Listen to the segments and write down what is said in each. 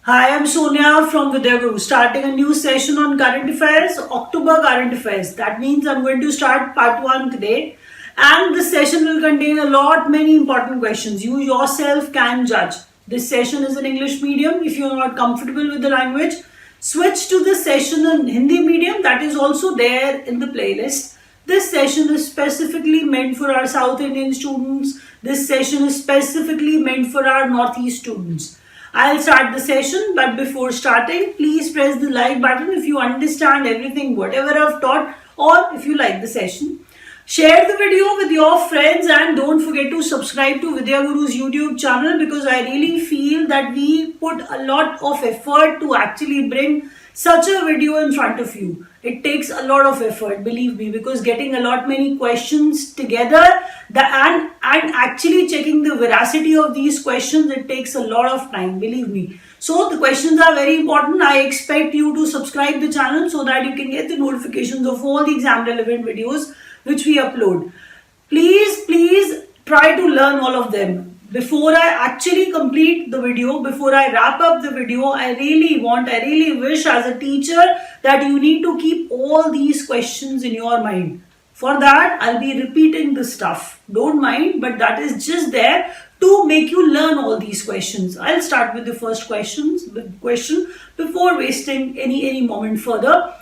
Hi, I'm Sonia from Vidya Guru, starting a new session on current affairs, October current affairs. That means I'm going to start part 1 today. And this session will contain many important questions. You yourself can judge. This session is in English medium. If you're not comfortable with the language, switch to the session in Hindi medium. That is also there in the playlist. This session is specifically meant for our South Indian students. This session is specifically meant for our Northeast students. I'll start the session, but before starting, please press the like button if you understand everything, whatever I've taught, or if you like the session. Share the video with your friends and don't forget to subscribe to Vidya Guru's YouTube channel because I really feel that we put a lot of effort to actually bring such a video in front of you. It takes a lot of effort, believe me, because getting many questions together and actually checking the veracity of these questions, it takes a lot of time, believe me. So the questions are very important. I expect you to subscribe the channel so that you can get the notifications of all the exam relevant videos which we upload. Please try to learn all of them. Before I actually complete the video, before I wrap up the video, I really wish as a teacher that you need to keep all these questions in your mind. For that, I'll be repeating the stuff. Don't mind, but that is just there to make you learn all these questions. I'll start with the first question before wasting any moment further.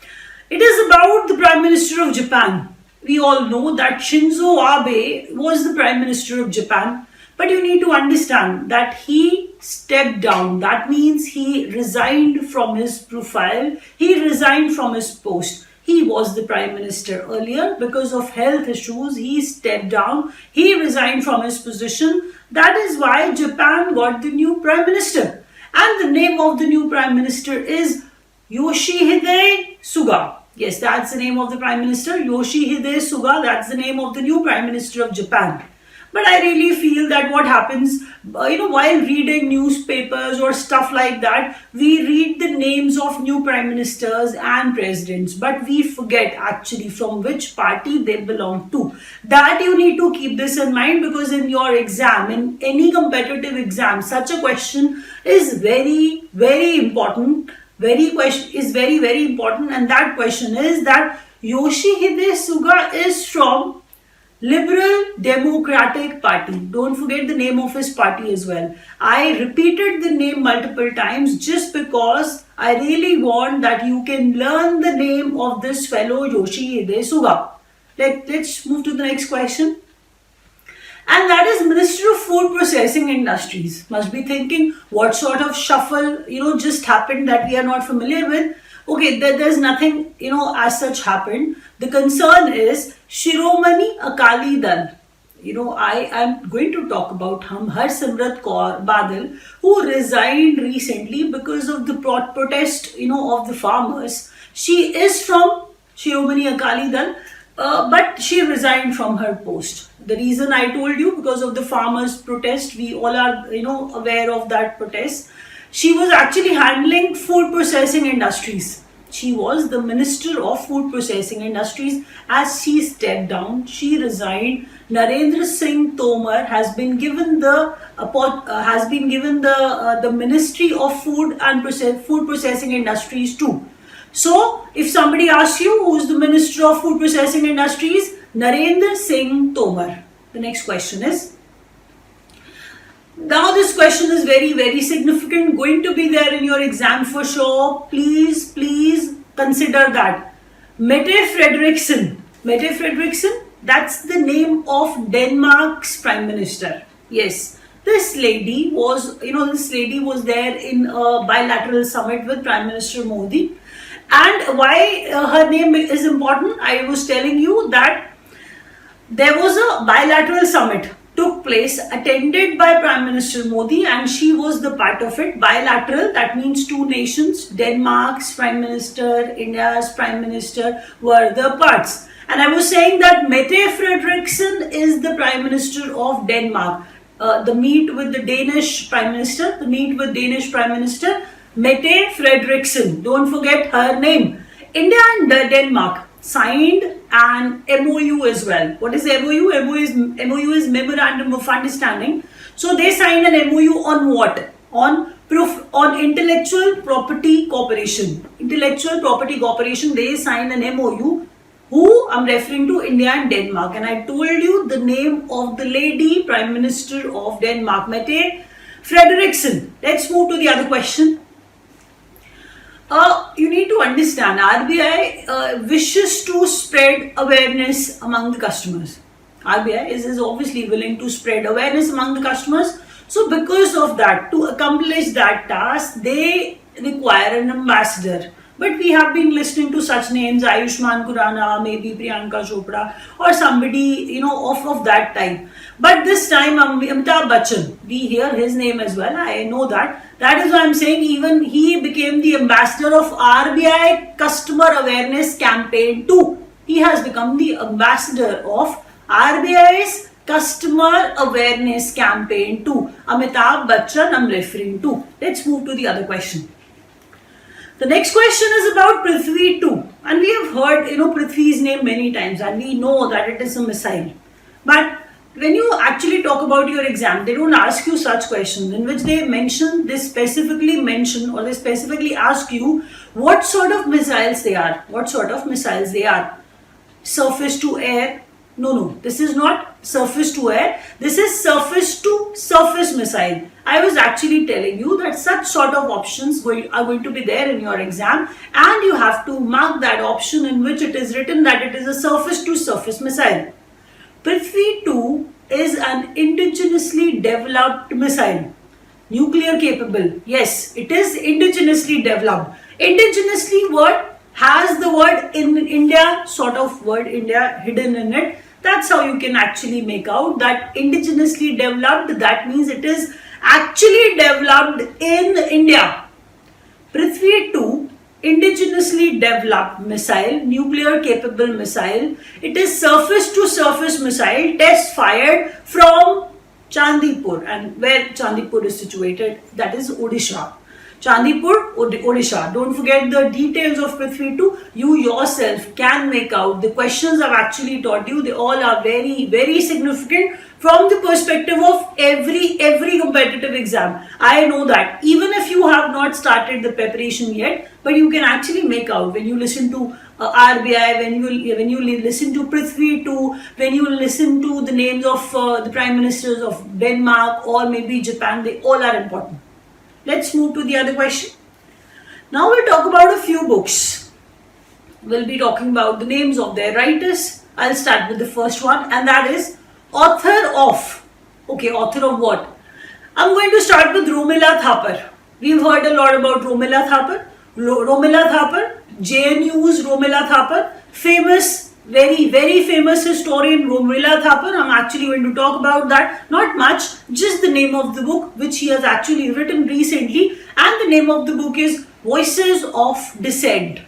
It is about the Prime Minister of Japan. We all know that Shinzo Abe was the Prime Minister of Japan. But you need to understand that he stepped down. That means he resigned from his profile. He resigned from his post. He was the Prime Minister earlier. Because of health issues, he stepped down. He resigned from his position. That is why Japan got the new Prime Minister. And the name of the new Prime Minister is Yoshihide Suga. Yes, that's the name of the Prime Minister. Yoshihide Suga, that's the name of the new Prime Minister of Japan. But I really feel that what happens, while reading newspapers or stuff like that, we read the names of new prime ministers and presidents, but we forget actually from which party they belong to. That you need to keep this in mind because in your exam, in any competitive exam, such a question is very important. Very important, and that question is that Yoshihide Suga is from Liberal Democratic Party. Don't forget the name of his party as well. I repeated the name multiple times just because I really want that you can learn the name of this fellow Yoshihide Suga. Let's move to the next question. And that is Minister of Food Processing Industries. Must be thinking what sort of shuffle, just happened that we are not familiar with. Okay, there's nothing, as such happened. The concern is Shiromani Akali Dal. I am going to talk about Harsimrat Kaur Badal, who resigned recently because of the protest, of the farmers. She is from Shiromani Akali Dal, but she resigned from her post. The reason I told you, because of the farmers' protest, we all are, aware of that protest. She was actually handling food processing industries. She was the Minister of Food Processing Industries. As she stepped down, she resigned. Narendra Singh Tomar has been given the Ministry of Food and Food Processing Industries too. So, if somebody asks you who is the Minister of Food Processing Industries, Narendra Singh Tomar. The next question is. Now this question is very significant, going to be there in your exam for sure. Please consider that. Mette Frederiksen, that's the name of Denmark's Prime Minister. Yes, this lady was there in a bilateral summit with Prime Minister Modi. And why her name is important, I was telling you that there was a bilateral summit took place attended by Prime Minister Modi and she was the part of it. Bilateral, that means two nations, Denmark's Prime Minister, India's Prime Minister were the parts. And I was saying that Mette Frederiksen is the Prime Minister of Denmark. The meet with Danish Prime Minister, Mette Frederiksen. Don't forget her name. India and Denmark signed an MOU as well. What is MOU? MOU is Memorandum of Understanding. So they signed an MOU on what? On proof on intellectual property cooperation. Intellectual property cooperation, they signed an MOU. Who? I'm referring to India and Denmark. And I told you the name of the lady Prime Minister of Denmark, Mette Frederiksen. Let's move to the other question. You need to understand, RBI wishes to spread awareness among the customers. RBI is obviously willing to spread awareness among the customers. So because of that, to accomplish that task, they require an ambassador. But we have been listening to such names, Ayushman Khurrana, maybe Priyanka Chopra, or somebody, of that type. But this time, Amitabh Bachchan, we hear his name as well. I know that. That is why I'm saying even he became the ambassador of RBI Customer Awareness Campaign 2. He has become the ambassador of RBI's Customer Awareness Campaign 2. Amitabh Bachchan I'm referring to. Let's move to the other question. The next question is about Prithvi 2. And we have heard, Prithvi's name many times and we know that it is a missile. But when you actually talk about your exam, they don't ask you such questions in which they specifically ask you what sort of missiles they are. What sort of missiles they are. Surface to air. No, this is not surface to air. This is surface to surface missile. I was actually telling you that such sort of options are going to be there in your exam, and you have to mark that option in which it is written that it is a surface to surface missile. Prithvi 2 is an indigenously developed missile. Nuclear capable. Yes, it is indigenously developed. Indigenously word has the word in India, sort of word India hidden in it. That's how you can actually make out that indigenously developed. That means it is actually developed in India. Prithvi 2, indigenously developed missile, nuclear capable missile. It is surface to surface missile test fired from Chandipur, and where Chandipur is situated, that is Odisha. Chandipur, Odisha. Don't forget the details of Prithvi 2. You yourself can make out. The questions I've actually taught you, they all are very, very significant from the perspective of every competitive exam. I know that. Even if you have not started the preparation yet, but you can actually make out when you listen to RBI, when you listen to Prithvi 2, when you listen to the names of the Prime Ministers of Denmark or maybe Japan, they all are important. Let's move to the other question. Now we'll talk about a few books. We'll be talking about the names of their writers. I'll start with the first one, and that is author of. Okay, author of what? I'm going to start with Romila Thapar. We've heard a lot about Romila Thapar. Romila Thapar, JNU's Romila Thapar, famous, very, very famous historian Romila Thapar. I'm actually going to talk about that. Not much, just the name of the book which he has actually written recently, and the name of the book is Voices of Dissent.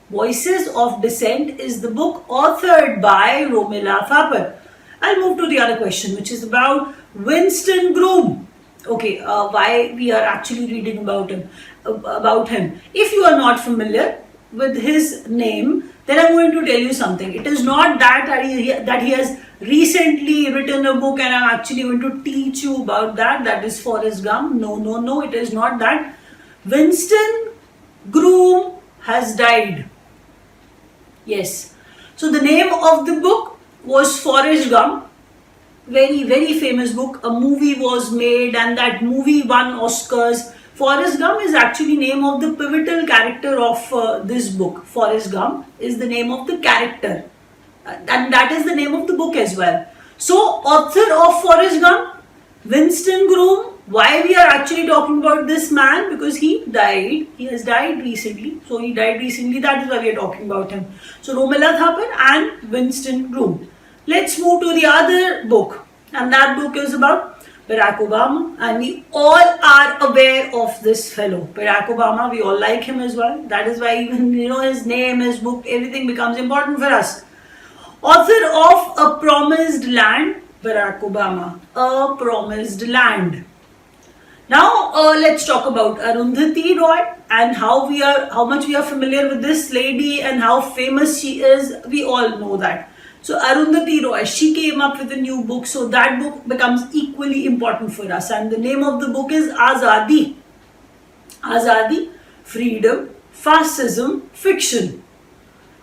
Voices of Dissent is the book authored by Romila Thapar. I'll move to the other question, which is about Winston Groom. Okay, why we are actually reading about him. If you are not familiar with his name, then I'm going to tell you something. It is not that he has recently written a book and I'm actually going to teach you about that. That is Forrest Gump. No, it is not that. Winston Groom has died. Yes. So the name of the book was Forrest Gump. Very, very famous book. A movie was made and that movie won Oscars. Forrest Gump is actually name of the pivotal character of this book. Forrest Gump is the name of the character. And that is the name of the book as well. So, author of Forrest Gump, Winston Groom. Why we are actually talking about this man? Because he died. He has died recently. So, he died recently. That is why we are talking about him. So, Romila Thapar and Winston Groom. Let's move to the other book. And that book is about Barack Obama, and we all are aware of this fellow, Barack Obama. We all like him as well. That is why even his name, his book, everything becomes important for us. Author of A Promised Land, Barack Obama. A Promised Land. Now let's talk about Arundhati Roy and how much we are familiar with this lady and how famous she is. We all know that. So Arundhati Roy, she came up with a new book, so that book becomes equally important for us, and the name of the book is Azadi. Azadi, freedom, fascism, fiction.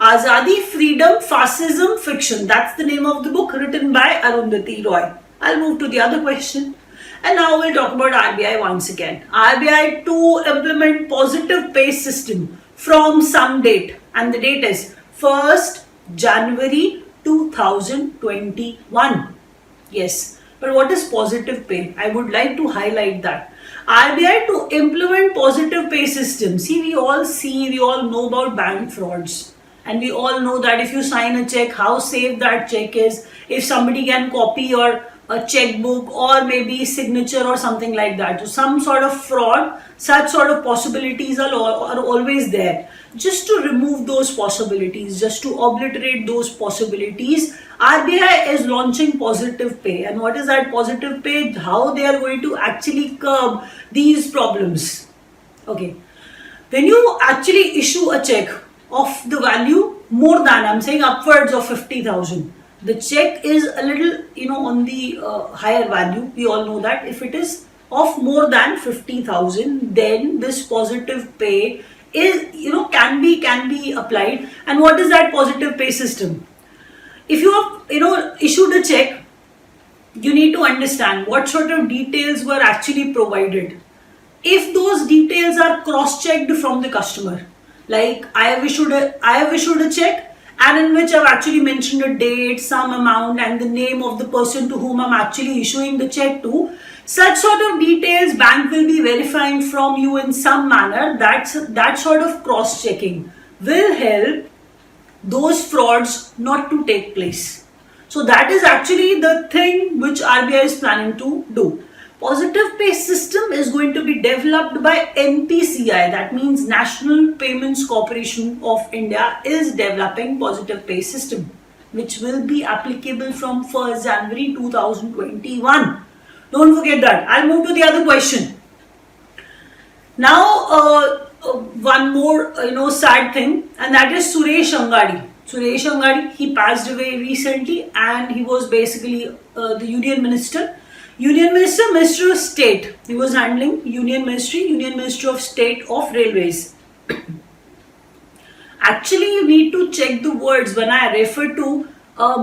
Azadi, freedom, fascism, fiction. That's the name of the book written by Arundhati Roy. I'll move to the other question. And now we'll talk about RBI once again. RBI to implement positive pay system from some date. And the date is 1st January 2021. Yes. But what is positive pay? I would like to highlight that. RBI to implement positive pay system. See, we all know about bank frauds. And we all know that if you sign a check, how safe that check is. If somebody can copy your a checkbook or maybe signature or something like that. So some sort of fraud, such sort of possibilities are always there. Just to remove those possibilities, just to obliterate those possibilities, RBI is launching positive pay. And what is that positive pay? How they are going to actually curb these problems. Okay. When you actually issue a check of the value more than, I'm saying upwards of 50,000, the check is a little, on the higher value. We all know that. If it is of more than 50,000, then this positive pay is, can be applied. And what is that positive pay system? If you have, issued a check, you need to understand what sort of details were actually provided. If those details are cross-checked from the customer, like I have issued a check, and in which I've actually mentioned a date, some amount, and the name of the person to whom I'm actually issuing the check to. Such sort of details bank will be verifying from you in some manner. That sort of cross-checking will help those frauds not to take place. So that is actually the thing which RBI is planning to do. Positive pay system is going to be developed by NPCI, that means National Payments Corporation of India is developing positive pay system, which will be applicable from 1st January 2021. Don't forget that. I'll move to the other question. Now, one more, sad thing, and that is Suresh Angadi. Suresh Angadi, he passed away recently, and he was basically the Union Minister. Minister of State. He was handling Union Ministry of State of Railways. Actually, you need to check the words when I refer to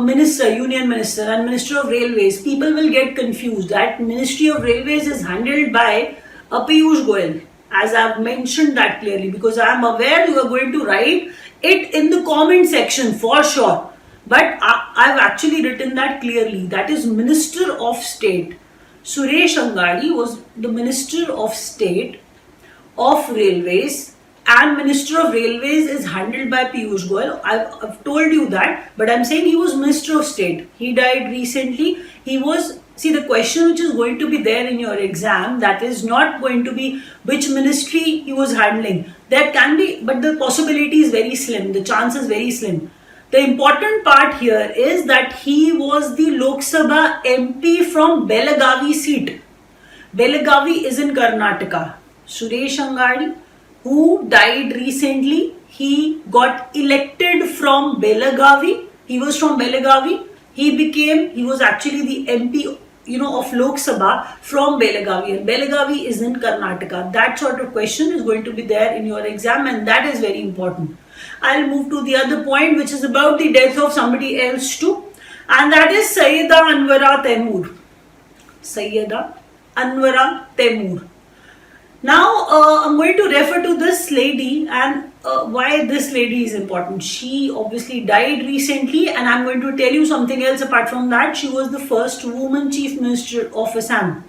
Minister, Union Minister and Minister of Railways. People will get confused. That Ministry of Railways is handled by Piyush Goyal. As I have mentioned that clearly, because I am aware you are going to write it in the comment section for sure. But I have actually written that clearly. That is Minister of State. Suresh Angadi was the Minister of State of Railways, and Minister of Railways is handled by Piyush Goyal. I've told you that, but I'm saying he was Minister of State. He died recently. The question which is going to be there in your exam, that is not going to be which ministry he was handling. That can be, but the possibility is very slim. The chance is very slim. The important part here is that he was the Lok Sabha MP from Belagavi seat. Belagavi is in Karnataka. Suresh Angadi, who died recently, he got elected from Belagavi. He was from Belagavi. He was actually the MP, of Lok Sabha from Belagavi. And Belagavi is in Karnataka. That sort of question is going to be there in your exam, and that is very important. I'll move to the other point, which is about the death of somebody else too, and that is Sayyida Anwara Taimur. Sayyida Anwara Taimur. Now, I'm going to refer to this lady and why this lady is important. She obviously died recently, and I'm going to tell you something else apart from that. She was the first woman Chief Minister of Assam.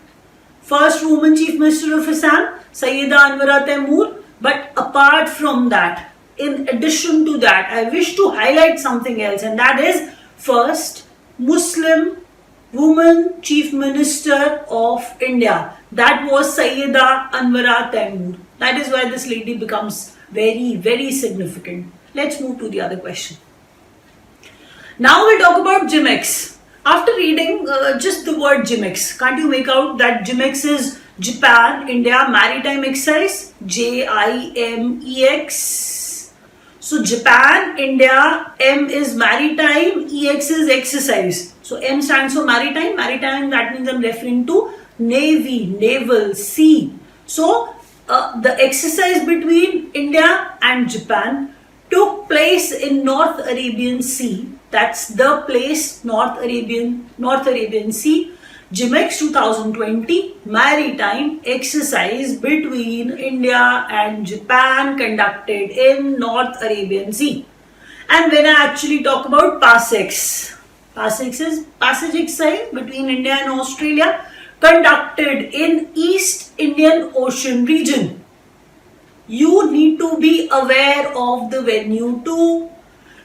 First woman Chief Minister of Assam, Sayyida Anwara Taimur. But apart from that, in addition to that, I wish to highlight something else, and that is first Muslim woman Chief Minister of India. That was Sayyida Anwara Taimur. That is why this lady becomes very, very significant. Let's move to the other question. Now we'll talk about GIMEX. After reading just the word GIMEX, can't you make out that GIMEX is Japan, India, Maritime Exercise? JIMEX. So Japan, India, M is Maritime, EX is Exercise. So M stands for Maritime. Maritime, that means I'm referring to Navy, Naval, Sea. So the exercise between India and Japan took place in North Arabian Sea. That's the place, North Arabian Sea. GIMEX 2020 maritime exercise between India and Japan conducted in North Arabian Sea. And when I actually talk about PASEX, PASEX is passage exercise between India and Australia conducted in East Indian Ocean region. You need to be aware of the venue too.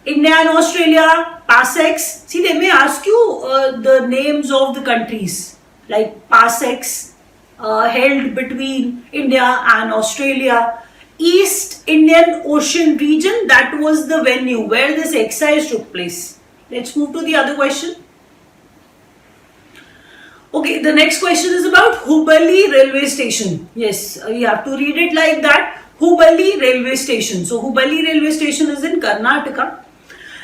India and Australia, PASEX. See, they may ask you the names of the countries like PASEX held between India and Australia. East Indian Ocean region, that was the venue where this exercise took place. Let's move to the other question. Okay, the next question is about Hubballi railway station. Yes, we have to read it like that. Hubballi railway station. So Hubballi railway station is in Karnataka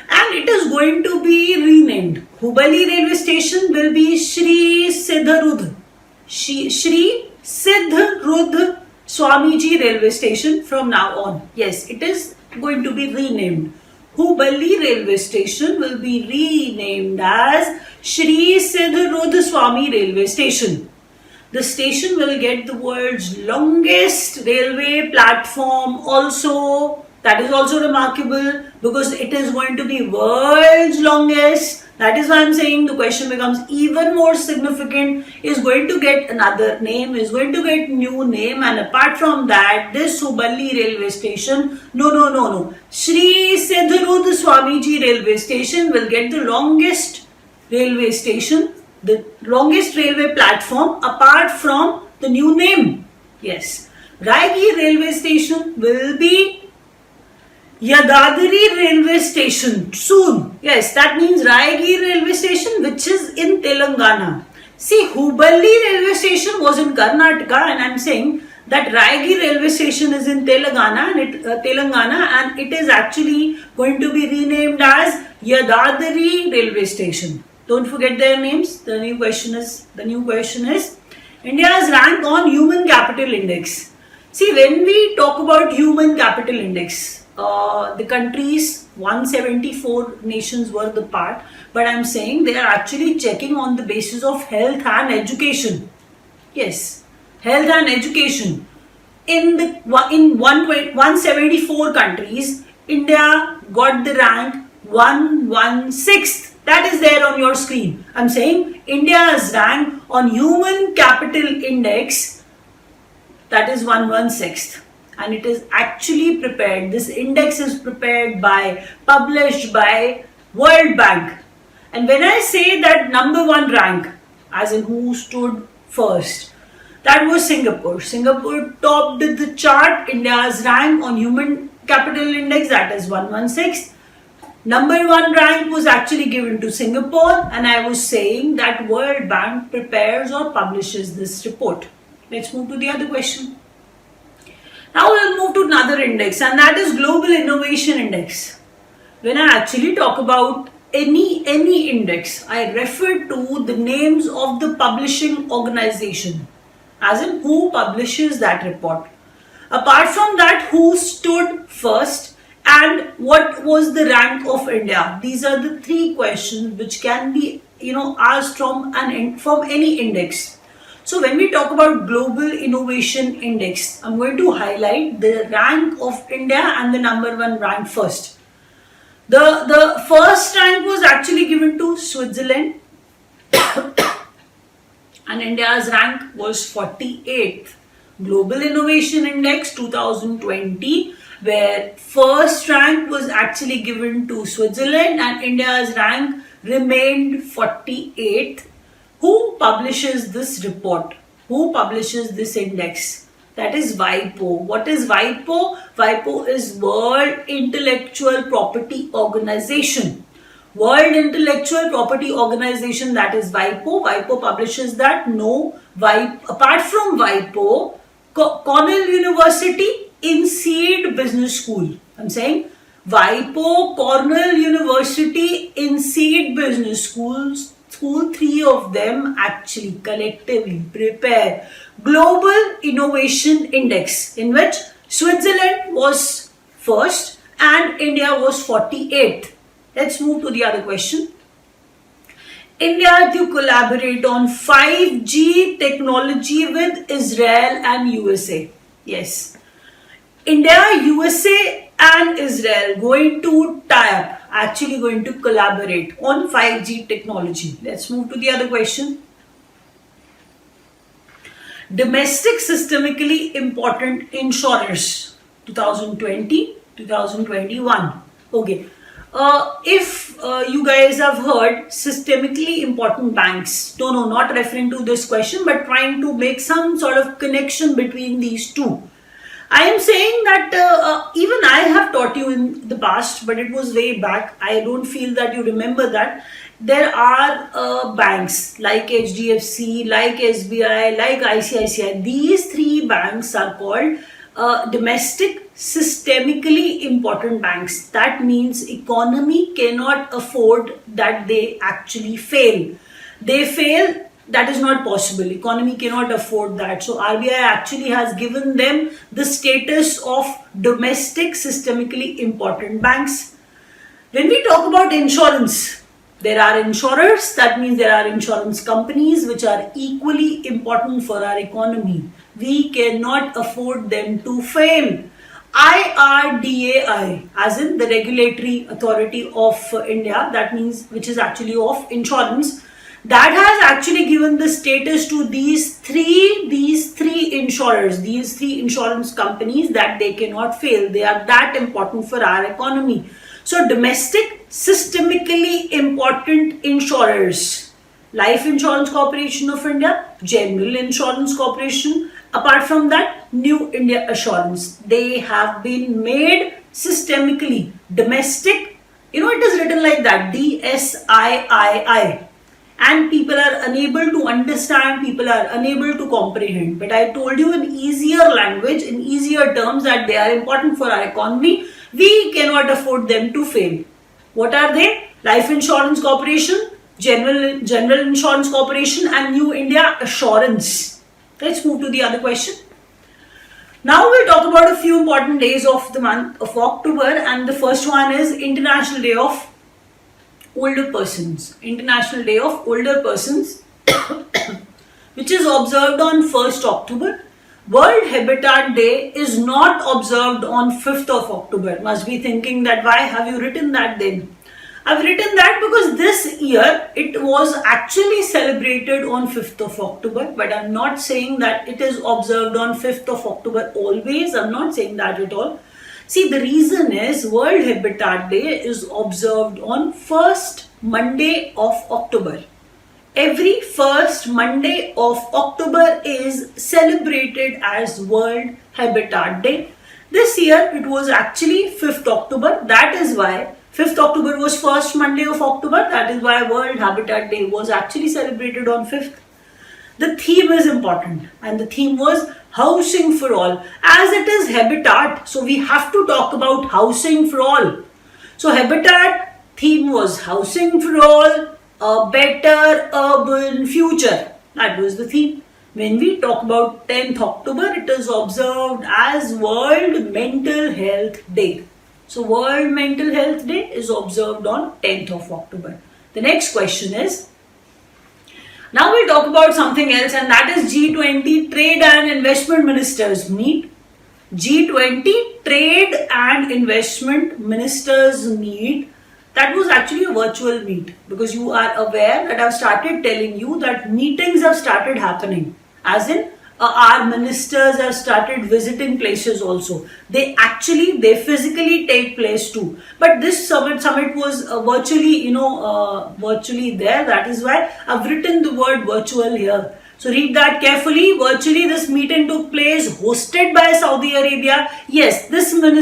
and it is going to be renamed. Hubballi railway station will be Shri Siddharudh Swamiji railway station from now on. Yes, it is going to be renamed. Hubballi railway station will be renamed as Shri Siddharudh Swami railway station. The station will get the world's longest railway platform also. That is also remarkable because it is going to be world's longest. That is why I am saying the question becomes even more significant. Is going to get another name, is going to get new name, and apart from that, this Hubballi railway station, no. Shri Siddharudh Swamiji railway station will get the longest railway station, the longest railway platform apart from the new name. Yes. Raigir railway station will be Yadadri railway station soon. Yes, that means Raigir railway station, which is in Telangana. See, Hubballi railway station was in Karnataka, and I am saying that Raigir railway station is in Telangana, and it is actually going to be renamed as Yadadri railway station. Don't forget their names. The new question is India's rank on Human Capital Index. See, when we talk about Human Capital Index, the countries, 174 nations were the part, but I'm saying they are actually checking on the basis of health and education. Yes, health and education. In 174 countries, India got the rank 116th. That is there on your screen. I'm saying India's rank on Human Capital Index, that is 116th. And it is actually prepared, this index is prepared by, published by World Bank. And when I say that number one rank, as in who stood first, that was Singapore. Singapore topped the chart. India's rank on Human Capital Index, that is 116. Number one rank was actually given to Singapore, and I was saying that World Bank prepares or publishes this report. Let's move to the other question. Now we'll move to another index, and that is Global Innovation Index. When I actually talk about any index, I refer to the names of the publishing organization, as in who publishes that report. Apart from that, who stood first and what was the rank of India. These are the three questions which can be asked from any index. So when we talk about Global Innovation Index, I'm going to highlight the rank of India and the number one rank first. The first rank was actually given to Switzerland and India's rank was 48th. Global Innovation Index 2020, where first rank was actually given to Switzerland and India's rank remained 48th. Who publishes this report? Who publishes this index? That is WIPO. What is WIPO? WIPO is World Intellectual Property Organization. World Intellectual Property Organization, that is WIPO. WIPO publishes that. Apart from WIPO, Cornell University INSEAD Business School. I'm saying WIPO, Cornell University INSEAD Business Schools school, three of them actually collectively prepare Global Innovation Index, in which Switzerland was first and India was 48th. Let's move to the other question. India to collaborate on 5G technology with Israel and USA. Yes. India, USA and Israel going to tie up, actually going to collaborate on 5G technology. Let's move to the other question. Domestic systemically important insurers 2020, 2021. Okay. If you guys have heard systemically important banks, no, not referring to this question, but trying to make some sort of connection between these two. I am saying that even I have taught you in the past, but it was way back. I don't feel that you remember that. There are banks like HDFC, like SBI, like ICICI. These three banks are called domestic systemically important banks. That means economy cannot afford that they actually fail. They fail, that is not possible. Economy cannot afford that. So RBI actually has given them the status of domestic systemically important banks. When we talk about insurance, there are insurers, that means there are insurance companies which are equally important for our economy. We cannot afford them to fail. IRDAI, as in the regulatory authority of India, that means which is actually of insurance, that has actually given the status to these three insurers, these three insurance companies, that they cannot fail. They are that important for our economy. So domestic systemically important insurers, Life Insurance Corporation of India, General Insurance Corporation, apart from that, New India Assurance. They have been made systemically domestic. It is written like that, DSIII. And people are unable to understand, people are unable to comprehend. But I told you in easier language, in easier terms, that they are important for our economy. We cannot afford them to fail. What are they? Life Insurance Corporation, General Insurance Corporation and New India Assurance. Let's move to the other question. Now we'll talk about a few important days of the month of October, and the first one is International Day of Older Persons. International Day of Older Persons which is observed on 1st October. World Habitat Day is not observed on 5th of October. Must be thinking that why have you written that then? I've written that because this year it was actually celebrated on 5th of October, but I'm not saying that it is observed on 5th of October always. I'm not saying that at all. See, the reason is World Habitat Day is observed on first Monday of October. Every first Monday of October is celebrated as World Habitat Day. This year it was actually 5th October. That is why 5th October was first Monday of October. That is why World Habitat Day was actually celebrated on 5th. The theme is important, and the theme was housing for all. As it is habitat, so we have to talk about housing for all. So habitat theme was housing for all, a better urban future. That was the theme. When we talk about 10th October, it is observed as World Mental Health Day. So World Mental Health Day is observed on 10th of October. The next question is, now we'll talk about something else, and that is G20 Trade and Investment Ministers meet. G20 Trade and Investment Ministers meet. That was actually a virtual meet, because you are aware that I've started telling you that meetings have started happening. As in, our ministers have started visiting places also. They physically take place too. But this summit was virtually, virtually there. That is why I've written the word virtual here. So read that carefully. Virtually, this meeting took place, hosted by Saudi Arabia. Yes, this summit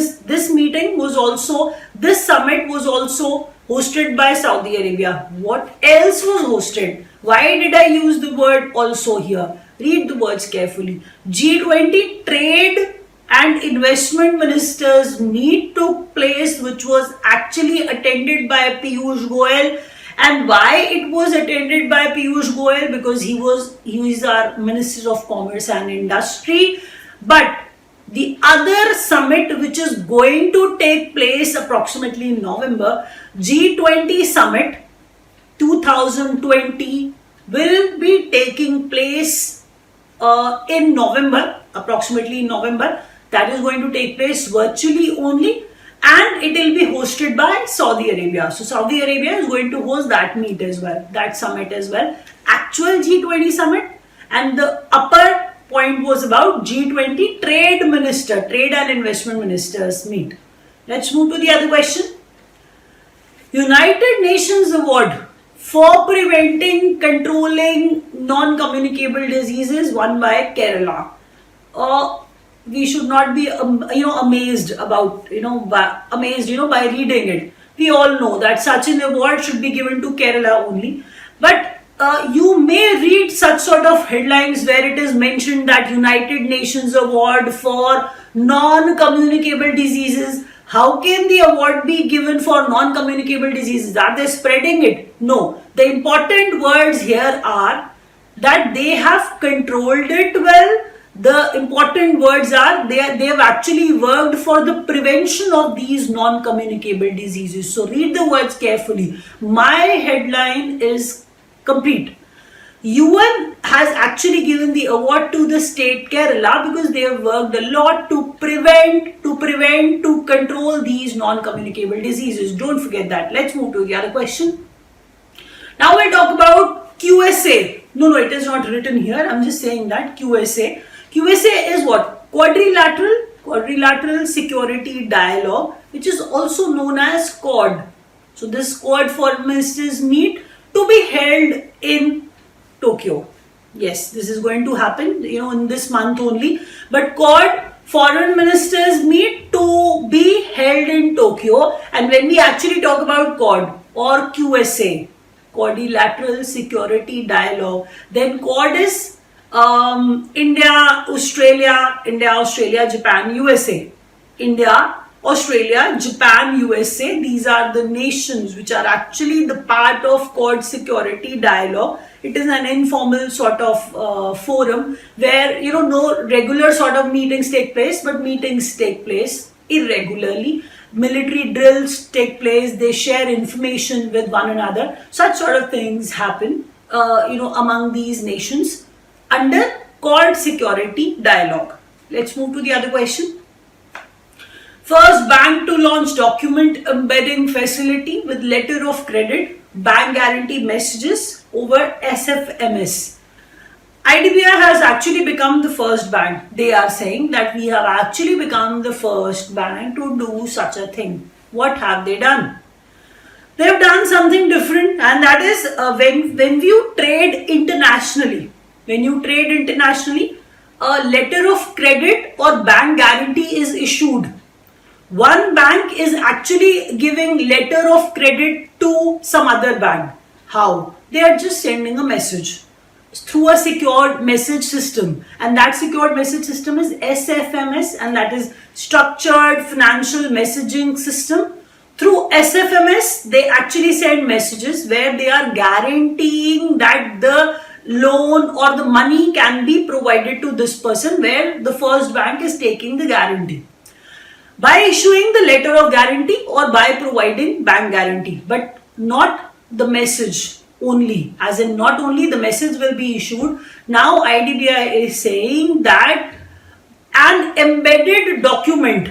was also hosted by Saudi Arabia. What else was hosted? Why did I use the word also here? Read the words carefully. G20 Trade and Investment Ministers meet took place, which was actually attended by Piyush Goyal And why it was attended by Piyush Goyal? Because he is our Minister of Commerce and Industry. But the other summit which is going to take place approximately in November, G20 Summit 2020, will be taking place in November, approximately in November. That is going to take place virtually only, and it will be hosted by Saudi Arabia. So Saudi Arabia is going to host that meet as well, that summit as well. Actual G20 summit, and the upper point was about G20 trade and investment ministers meet. Let's move to the other question. United Nations Award for preventing, controlling non-communicable diseases won by Kerala. We should not be amazed about by reading it. We all know that such an award should be given to Kerala only, but you may read such sort of headlines where it is mentioned that United Nations Award for non-communicable diseases. How can the award be given for non-communicable diseases? Are they spreading it? No. The important words here are that they have controlled it well. The important words are they have actually worked for the prevention of these non-communicable diseases. So read the words carefully. My headline is complete. UN has actually given the award to the state Kerala because they have worked a lot to control these non-communicable diseases. Don't forget that. Let's move to the other question. Now we'll talk about QSA. No, it is not written here. I'm just saying that QSA. QSA is what? Quadrilateral Security Dialogue, which is also known as Quad. So this Quad foreign ministers meet to be held in Tokyo. Yes, this is going to happen, in this month only. But Quad foreign ministers meet to be held in Tokyo. And when we actually talk about Quad or QSA, Quadrilateral Security Dialogue, then Quad is India, Australia, Japan, USA. India, Australia, Japan, USA. These are the nations which are actually the part of Quad Security Dialogue. It is an informal sort of forum where no regular sort of meetings take place, but meetings take place irregularly. Military drills take place. They share information with one another. Such sort of things happen, among these nations under Quad Security Dialogue. Let's move to the other question. First bank to launch document embedding facility with letter of credit, bank guarantee messages over SFMS. IDBI has actually become the first bank. They are saying that we have actually become the first bank to do such a thing. What have they done? They have done something different, and that is when you trade internationally. When you trade internationally, a letter of credit or bank guarantee is issued. One bank is actually giving letter of credit to some other bank. How? They are just sending a message through a secured message system, and that secured message system is SFMS, and that is Structured Financial Messaging System. Through SFMS, they actually send messages where they are guaranteeing that the loan or the money can be provided to this person, where the first bank is taking the guarantee by issuing the letter of guarantee or by providing bank guarantee, but not the message only, as in not only the message will be issued. Now IDBI is saying that an embedded document,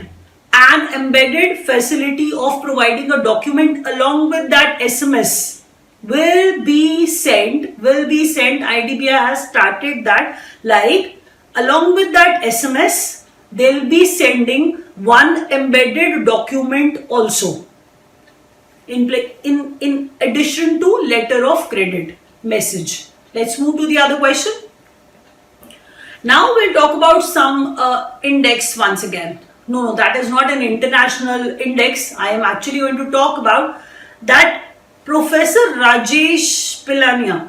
an embedded facility of providing a document along with that SMS will be sent. IDBI has started that, like along with that SMS, they'll be sending one embedded document also in addition to letter of credit message. Let's move to the other question. Now we'll talk about some index once again. No, that is not an international index. I am actually going to talk about that Professor Rajesh Pillania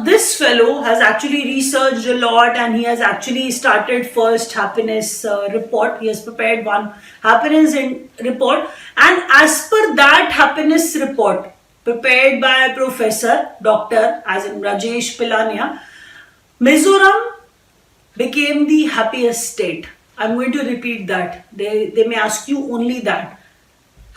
this fellow has actually researched a lot, and he has actually started first happiness report. He has prepared one happiness report, and as per that happiness report prepared by Professor Dr. as in Rajesh Pilania, Mizoram became the happiest state. I'm going to repeat that. They may ask you only that.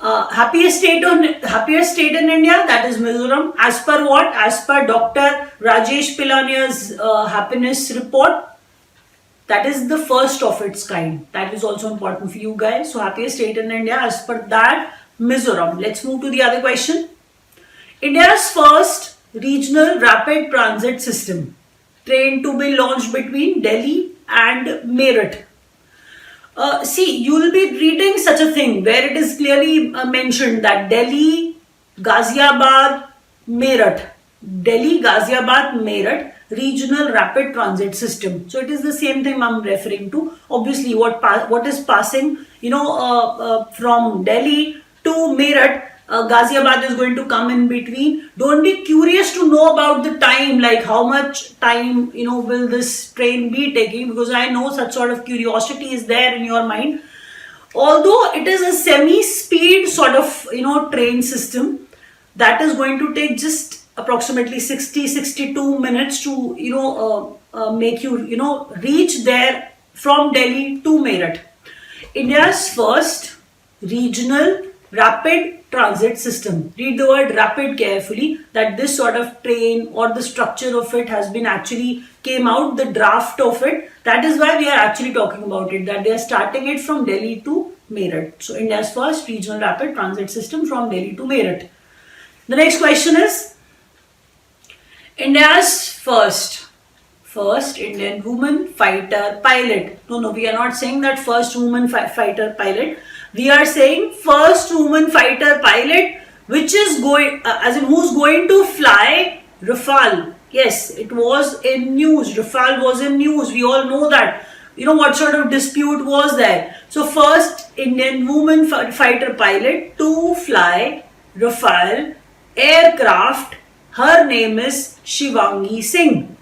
Happiest state in India, that is Mizoram. As per what? As per Dr. Rajesh Pilania's happiness report, that is the first of its kind. That is also important for you guys. So happiest state in India, as per that, Mizoram. Let's move to the other question. India's first regional rapid transit system, train to be launched between Delhi and Meerut. See, you will be reading such a thing where it is clearly mentioned that Delhi, Ghaziabad, Meerut. Delhi, Ghaziabad, Meerut regional rapid transit system. So it is the same thing I'm referring to. Obviously, what is passing, from Delhi to Meerut, Ghaziabad is going to come in between. Don't be curious to know about the time, like how much time, will this train be taking, because I know such sort of curiosity is there in your mind. Although it is a semi-speed sort of, train system that is going to take just approximately 62 minutes to, make you, reach there from Delhi to Meerut. India's first regional rapid transit system. Read the word rapid carefully, that this sort of train or the structure of it has been actually came out, the draft of it. That is why we are actually talking about it, that they are starting it from Delhi to Meerut. So India's first regional rapid transit system from Delhi to Meerut. The next question is India's first Indian woman fighter pilot. No, we are not saying that first woman fighter pilot. We are saying first woman fighter pilot, which is going, who's going to fly Rafale. Yes, it was in news. Rafale was in news. We all know that. What sort of dispute was there? So first Indian woman fighter pilot to fly Rafale aircraft. Her name is Shivangi Singh.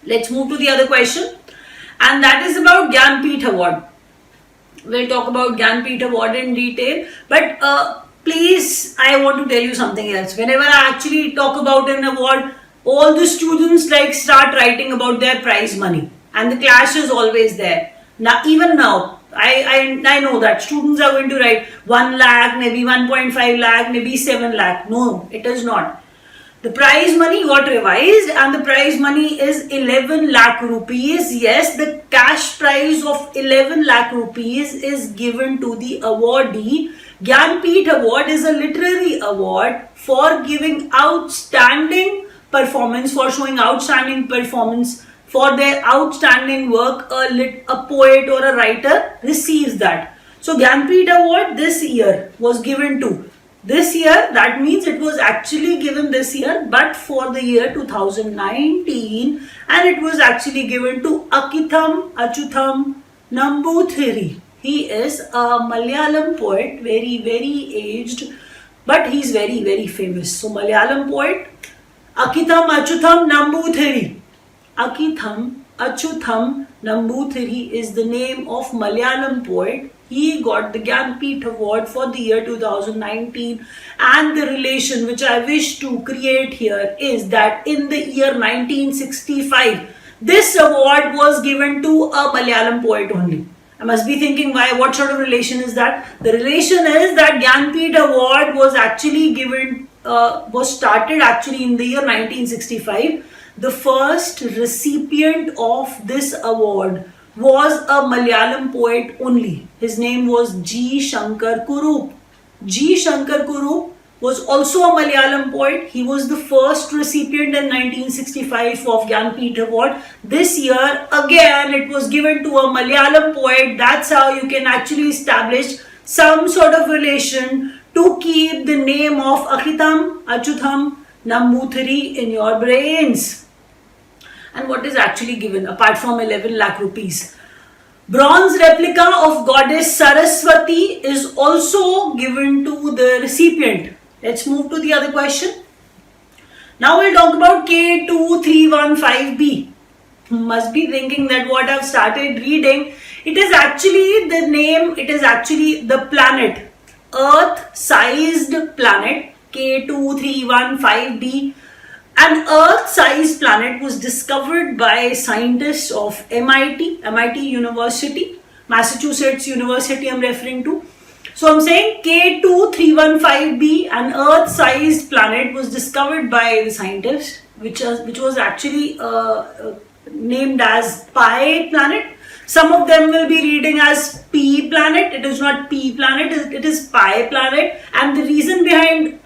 Let's move to the other question, and that is about Gyanpith Award. We'll talk about Gyanpith Award in detail, but please, I want to tell you something else. Whenever I actually talk about an award, all the students start writing about their prize money, and the clash is always there. Now, even now, I know that students are going to write 1 lakh, maybe 1.5 lakh, maybe 7 lakh. No, it is not. The prize money got revised, and the prize money is 11 lakh rupees. Yes, the cash prize of 11 lakh rupees is given to the awardee. Gyanpith Award is a literary award for giving outstanding performance, for showing outstanding performance for their outstanding work. A poet or a writer receives that. So Gyanpith Award this year was given to. This year, that means it was actually given this year, but for the year 2019, and it was actually given to Akitham Achutham Namboothiri. He is a Malayalam poet, very, very aged, but he's very, very famous. So Malayalam poet, Akitham Achutham Namboothiri. Akitham Achutham Namboothiri is the name of Malayalam poet. He got the Gyanpith Award for the year 2019, and the relation which I wish to create here is that in the year 1965, this award was given to a Malayalam poet only. I must be thinking, what sort of relation is that? The relation is that Gyanpith Award was actually started actually in the year 1965. The first recipient of this award was a Malayalam poet only. His name was G. Shankar Kurup. G. Shankar Kurup was also a Malayalam poet. He was the first recipient in 1965 of Gyanpith Award. This year, again, it was given to a Malayalam poet. That's how you can actually establish some sort of relation to keep the name of Akitham Achutham Namboothiri in your brains. And what is actually given apart from 11 lakh rupees? Bronze replica of goddess Saraswati is also given to the recipient. Let's move to the other question. Now we'll talk about K2315b. Must be thinking that what I've started reading, it is actually the name, it is actually the planet, Earth-sized planet, K2315b. An Earth-sized planet was discovered by scientists of MIT University, Massachusetts University I'm referring to. So I'm saying K2315b, an Earth-sized planet, was discovered by the scientists, which was actually named as Pi planet. Some of them will be reading as P planet. It is not P planet, it is Pi planet. And the reason behind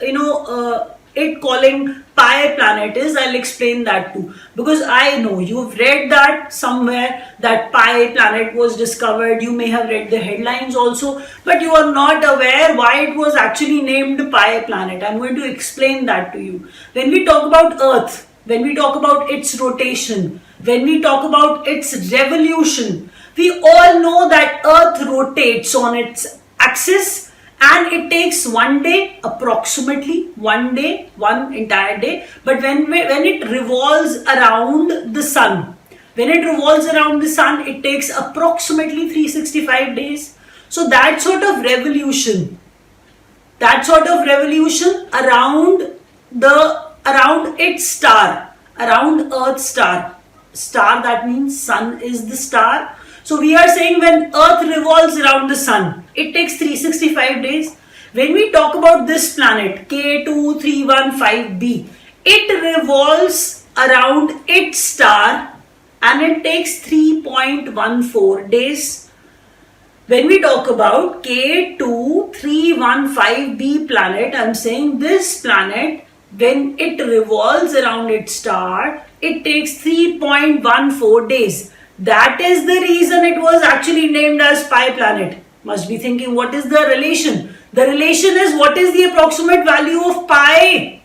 it calling Pi planet is, I'll explain that too, because I know you've read that somewhere that Pi planet was discovered. You may have read the headlines also, but you are not aware why it was actually named Pi planet. I'm going to explain that to you. When we talk about Earth, when we talk about its rotation, when we talk about its revolution, we all know that Earth rotates on its axis, and it takes one day, approximately one day, one entire day. But when it revolves around the sun, it takes approximately 365 days. So that sort of revolution around its star, around Earth's star, that means sun is the star. So we are saying when Earth revolves around the sun, it takes 365 days. When we talk about this planet, K2315b, it revolves around its star and it takes 3.14 days. When we talk about K2315b planet, I'm saying this planet, when it revolves around its star, it takes 3.14 days. That is the reason it was actually named as Pi planet. Must be thinking, what is the relation? The relation is, what is the approximate value of pi?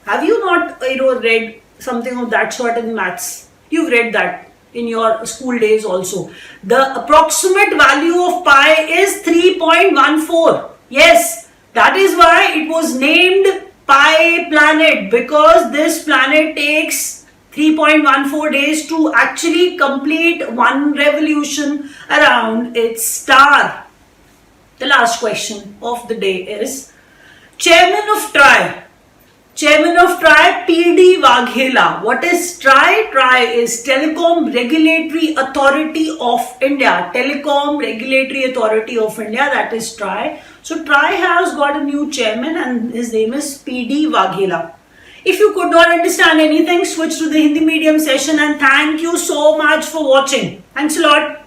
Have you not read something of that sort in maths? You've read that in your school days also. The approximate value of pi is 3.14. Yes, that is why it was named Pi planet, because this planet takes 3.14 days to actually complete one revolution around its star. The last question of the day is, Chairman of TRAI, P.D. Waghela. What is TRAI? TRAI is Telecom Regulatory Authority of India. Telecom Regulatory Authority of India, that is TRAI. So TRAI has got a new chairman and his name is P.D. Waghela. If you could not understand anything, switch to the Hindi medium session, and thank you so much for watching. Thanks a lot.